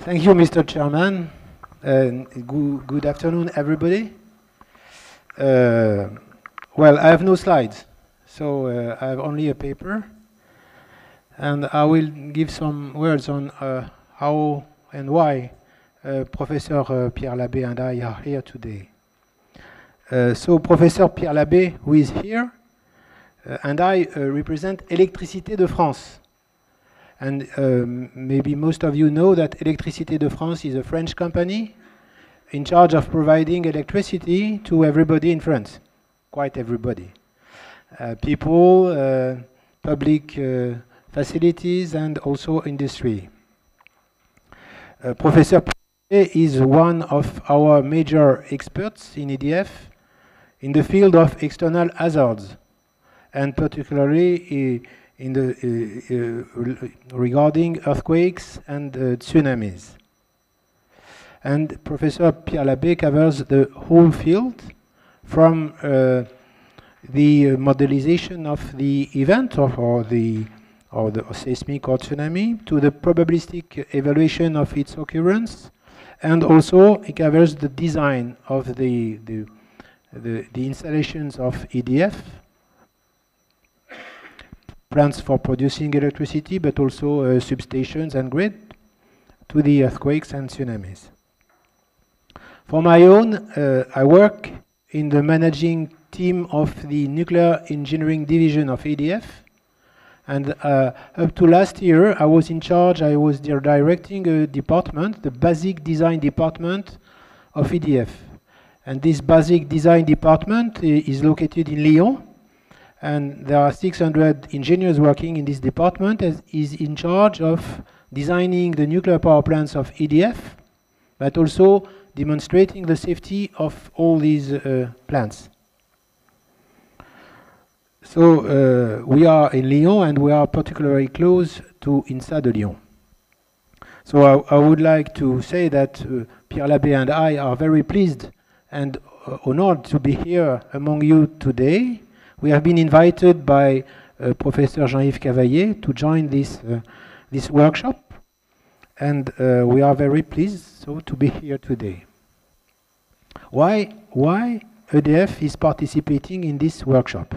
Thank you, Mr. Chairman. Good afternoon, everybody. Well, I have no slides, so I have only a paper. And I will give some words on how and why Professor Pierre Labbé and I are here today. So Professor Pierre Labbé, who is here, and I represent Électricité de France. And maybe most of you know that Électricité de France is a French company in charge of providing electricity to everybody in France, quite everybody. People, public facilities, and also industry. Professor Pierre is one of our major experts in EDF in the field of external hazards, and particularly in the regarding earthquakes and tsunamis. And Professor Pierre Labbé covers the whole field from the modelization of the event or the seismic or tsunami to the probabilistic evaluation of its occurrence, and also it covers the design of the installations of EDF, plants for producing electricity, but also substations and grid, to the earthquakes and tsunamis. For my own, I work in the managing team of the Nuclear Engineering Division of EDF, and up to last year, I was in charge, I was directing a department, the Basic Design Department of EDF. And this Basic Design Department is located in Lyon, and there are 600 engineers working in this department, as is in charge of designing the nuclear power plants of EDF, but also demonstrating the safety of all these plants. So we are in Lyon, and we are particularly close to INSA de Lyon. So I would like to say that Pierre Labbé and I are very pleased and honored to be here among you today. We have been invited by Professor Jean-Yves Cavaillé to join this workshop, and we are very pleased to be here today. Why EDF is participating in this workshop?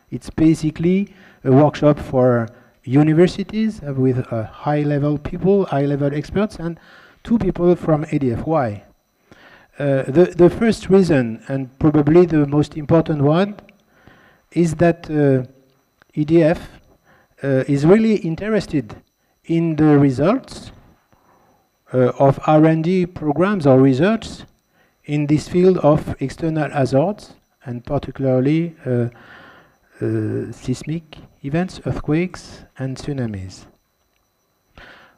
It's basically a workshop for universities with high-level people, high-level experts, and 2 people from EDF. Why? The first reason, and probably the most important one, is that EDF is really interested in the results of R&D programs or research in this field of external hazards, and particularly seismic events, earthquakes, and tsunamis.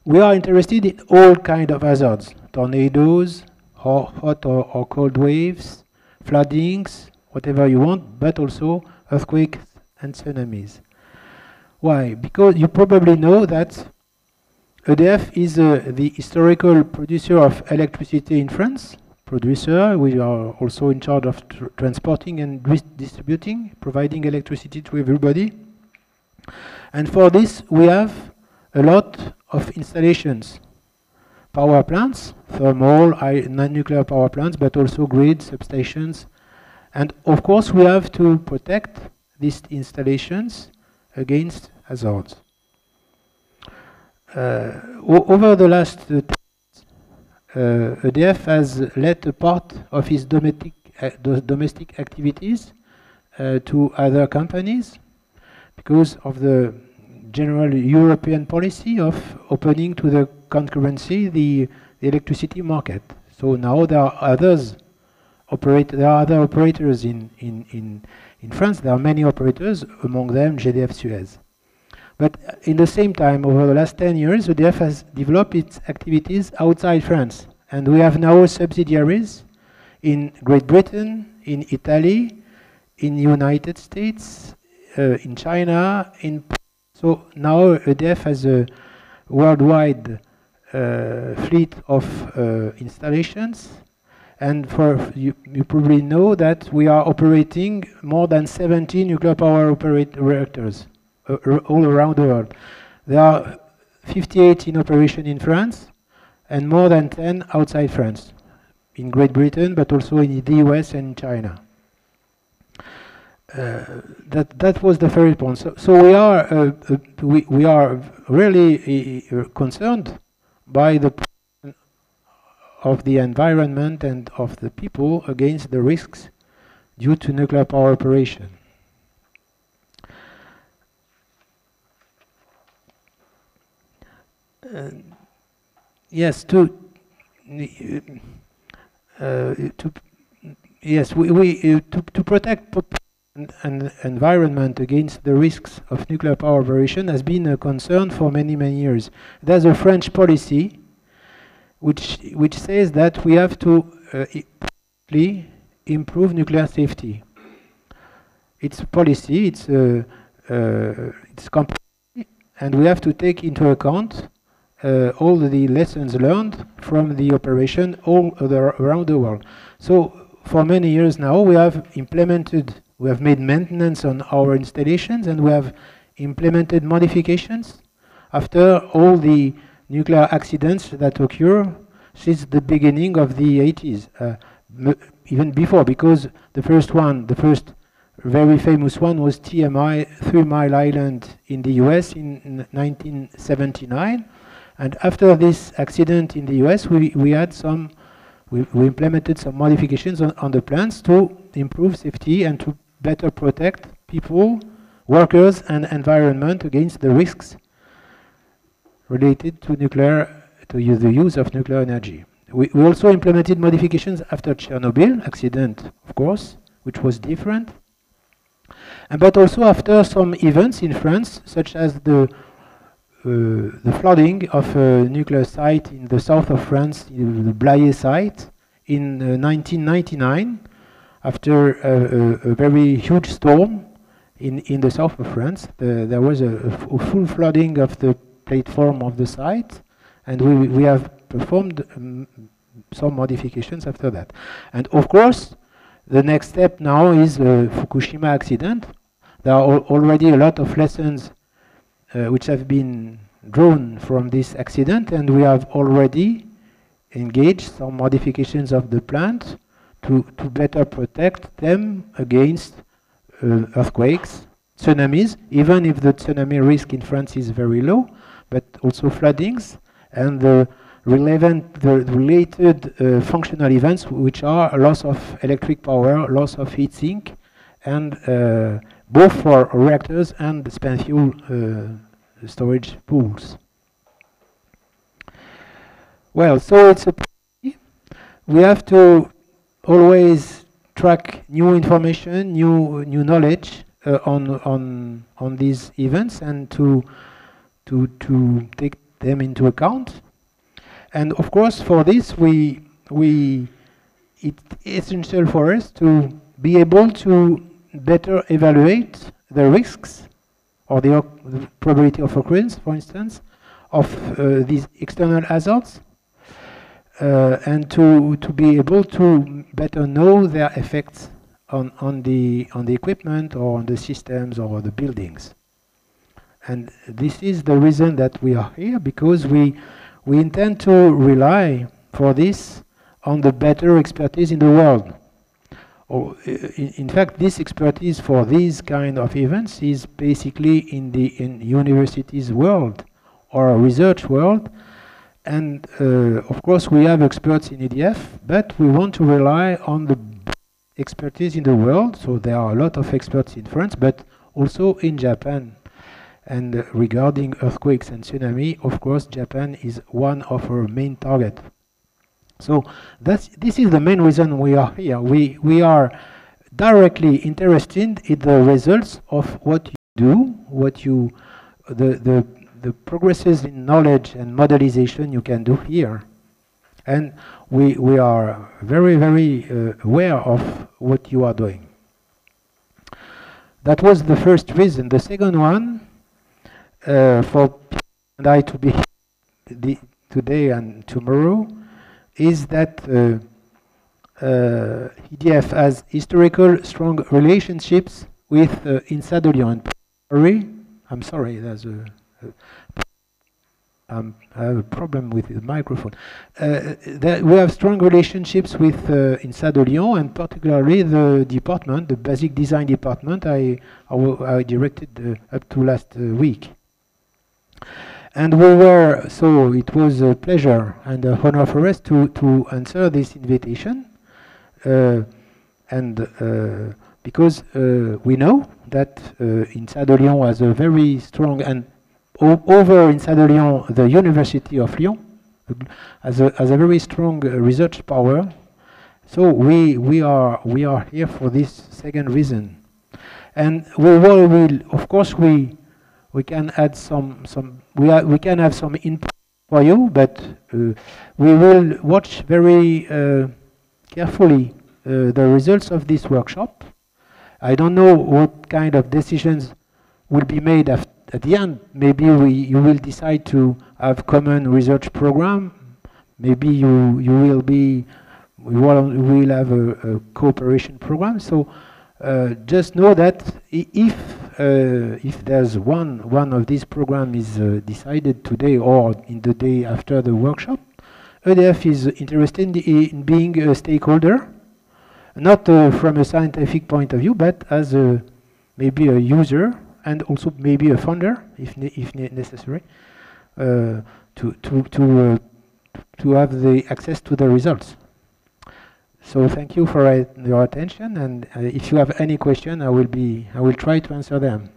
We are interested in all kinds of hazards: tornadoes, hot or cold waves, floodings, whatever you want, but also earthquakes and tsunamis. Why? Because you probably know that EDF is the historical producer of electricity in France. We are also in charge of transporting and distributing, providing electricity to everybody. And for this, we have a lot of installations. Power plants, thermal, non-nuclear power plants, but also grid, substations. And of course, we have to protect these installations against hazards. Over the last EDF has let a part of its domestic activities to other companies because of the general European policy of opening to the concurrency the electricity market. So now there are other operators in France. There are many operators, among them GDF Suez. But in the same time, over the last 10 years, EDF has developed its activities outside France. And we have now subsidiaries in Great Britain, in Italy, in the United States, in China. So now EDF has a worldwide fleet of installations. And you probably know that we are operating more than 70 nuclear power reactors all around the world. There are 58 in operation in France, and more than 10 outside France, in Great Britain, but also in the US and China. That was the first point. So we are really concerned by the of the environment and of the people against the risks due to nuclear power operation. Yes, to protect an environment against the risks of nuclear power operation has been a concern for many years. There's a French policy which says that we have to improve nuclear safety. It's a policy, it's compulsory, and we have to take into account all the lessons learned from the operation all around the world. So for many years now we have made maintenance on our installations, and we have implemented modifications after all the nuclear accidents that occur since the beginning of the 80s, even before, because the first very famous one was TMI, 3 Mile Island in the US in 1979. And after this accident in the US, we implemented some modifications on the plants to improve safety and to better protect people, workers, and environment against the risks related to the use of nuclear energy. We also implemented modifications after Chernobyl accident, of course, which was different, but also after some events in France, such as the flooding of a nuclear site in the south of France, the Blaye site, in 1999, after a very huge storm in the south of France. There was a full flooding of the platform of the site, and we have performed some modifications after that. And of course, the next step now is Fukushima accident. There are already a lot of lessons which have been drawn from this accident, and we have already engaged some modifications of the plant to better protect them against earthquakes, tsunamis, even if the tsunami risk in France is very low, but also floodings and the related functional events, which are a loss of electric power, loss of heat sink, and both for reactors and spent fuel storage pools. Well, so it's we have to always track new information, new knowledge on these events, and to take them into account. And of course, for this, it's essential for us to be able to better evaluate the risks or the probability of occurrence, for instance, of these external hazards, and to be able to better know their effects on the equipment or on the systems or the buildings. And this is the reason that we are here, because we intend to rely for this on the better expertise in the world. In fact, this expertise for these kind of events is basically in universities world or research world. And of course, we have experts in EDF, but we want to rely on the expertise in the world. So there are a lot of experts in France, but also in Japan. And regarding earthquakes and tsunami, of course, Japan is one of our main targets. So this is the main reason we are here. We are directly interested in the results of what you do, the progresses in knowledge and modelization you can do here. And we are very aware of what you are doing. That was the first reason. The second one, for and I to be here today and tomorrow, is that EDF has historical strong relationships with INSA de Lyon. I'm sorry, there's a I have a problem with the microphone. That we have strong relationships with inside of Lyon, and particularly the department, the basic design department I directed up to last week. And so it was a pleasure and an honor for us to answer this invitation. Because we know that inside of Lyon has a very strong, and over inside of Lyon, the University of Lyon has a very strong research power. So we are here for this second reason, and we will of course we can add we can have some input for you, but we will watch very carefully the results of this workshop. I don't know what kind of decisions will be made at the end. Maybe you will decide to have common research program. Maybe we will have a cooperation program. So just know that if there's one of these program is decided today or in the day after the workshop, EDF is interested in being a stakeholder, not from a scientific point of view, but as maybe a user and also maybe a founder, if necessary, to have the access to the results. So thank you for your attention, and if you have any question, I will try to answer them.